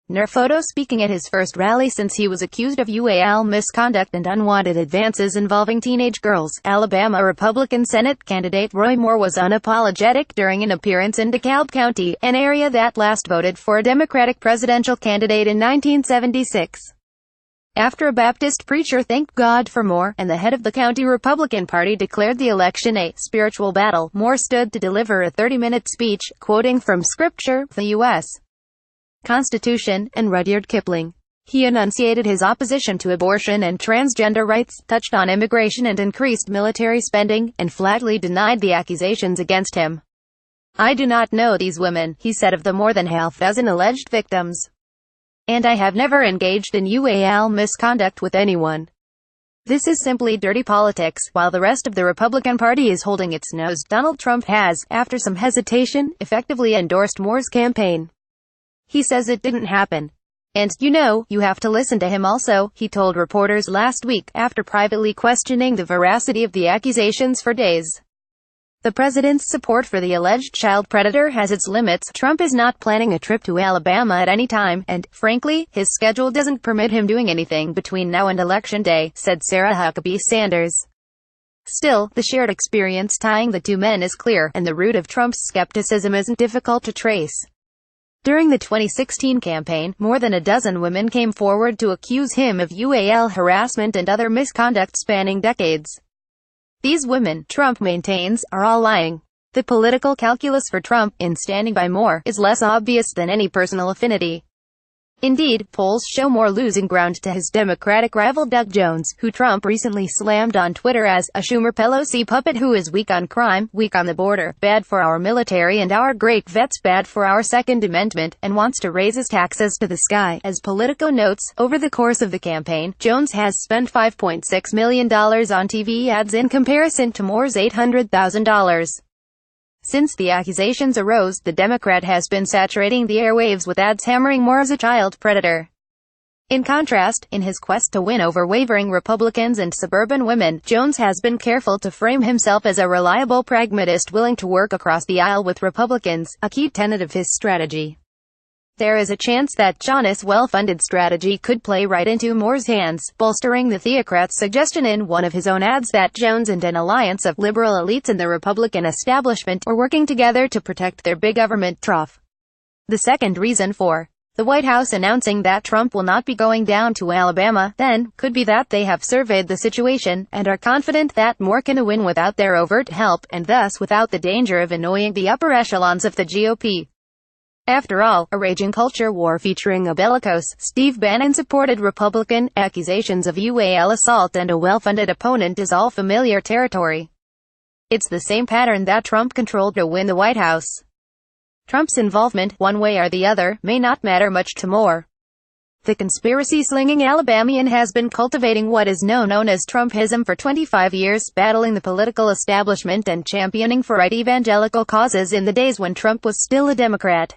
NurPhotoSpeaking at his first rally since he was accused of UAL misconduct and unwanted advances involving teenage girls. Alabama Republican Senate candidate Roy Moore was unapologetic during an appearance in DeKalb County, an area that last voted for a Democratic presidential candidate in 1976. After a Baptist preacher thanked God for Moore, and the head of the county Republican Party declared the election a spiritual battle, Moore stood to deliver a 30-minute speech, quoting from Scripture, the U.S. Constitution, and Rudyard Kipling. He enunciated his opposition to abortion and transgender rights, touched on immigration and increased military spending, and flatly denied the accusations against him. "I do not know these women," he said of the more than half-dozen alleged victims. "And I have never engaged in UAL misconduct with anyone. This is simply dirty politics." While the rest of the Republican Party is holding its nose, Donald Trump has, after some hesitation, effectively endorsed Moore's campaign. He says it didn't happen. And, you have to listen to him also, he told reporters last week, after privately questioning the veracity of the accusations for days. The president's support for the alleged child predator has its limits. Trump is not planning a trip to Alabama at any time, and, frankly, his schedule doesn't permit him doing anything between now and Election Day, said Sarah Huckabee Sanders. Still, the shared experience tying the two men is clear, and the root of Trump's skepticism isn't difficult to trace. During the 2016 campaign, more than a dozen women came forward to accuse him of UAL harassment and other misconduct spanning decades. These women, Trump maintains, are all lying. The political calculus for Trump, in standing by Moore, is less obvious than any personal affinity. Indeed, polls show Moore losing ground to his Democratic rival Doug Jones, who Trump recently slammed on Twitter as a Schumer-Pelosi puppet who is weak on crime, weak on the border, bad for our military and our great vets, bad for our Second Amendment, and wants to raise his taxes to the sky. As Politico notes, over the course of the campaign, Jones has spent $5.6 million on TV ads in comparison to Moore's $800,000. Since the accusations arose, the Democrat has been saturating the airwaves with ads hammering Moore as a child predator. In contrast, in his quest to win over wavering Republicans and suburban women, Jones has been careful to frame himself as a reliable pragmatist willing to work across the aisle with Republicans, a key tenet of his strategy. There is a chance that Jones' well-funded strategy could play right into Moore's hands, bolstering the theocrat's suggestion in one of his own ads that Jones and an alliance of liberal elites in the Republican establishment are working together to protect their big government trough. The second reason for the White House announcing that Trump will not be going down to Alabama, then, could be that they have surveyed the situation, and are confident that Moore can win without their overt help, and thus without the danger of annoying the upper echelons of the GOP. After all, a raging culture war featuring a bellicose, Steve Bannon-supported Republican, accusations of UAL assault and a well-funded opponent is all familiar territory. It's the same pattern that Trump controlled to win the White House. Trump's involvement, one way or the other, may not matter much to Moore. The conspiracy-slinging Alabamian has been cultivating what is known as Trumpism for 25 years, battling the political establishment and championing right evangelical causes in the days when Trump was still a Democrat.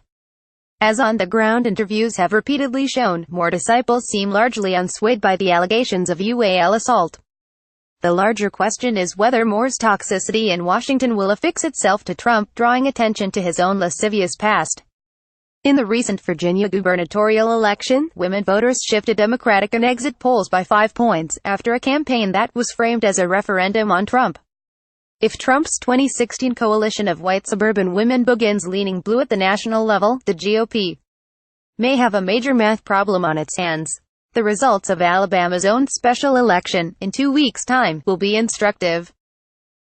As on-the-ground interviews have repeatedly shown, Moore disciples seem largely unswayed by the allegations of UAL assault. The larger question is whether Moore's toxicity in Washington will affix itself to Trump, drawing attention to his own lascivious past. In the recent Virginia gubernatorial election, women voters shifted Democratic in exit polls by 5 points, after a campaign that was framed as a referendum on Trump. If Trump's 2016 coalition of white suburban women begins leaning blue at the national level, the GOP may have a major math problem on its hands. The results of Alabama's own special election, in 2 weeks' time, will be instructive.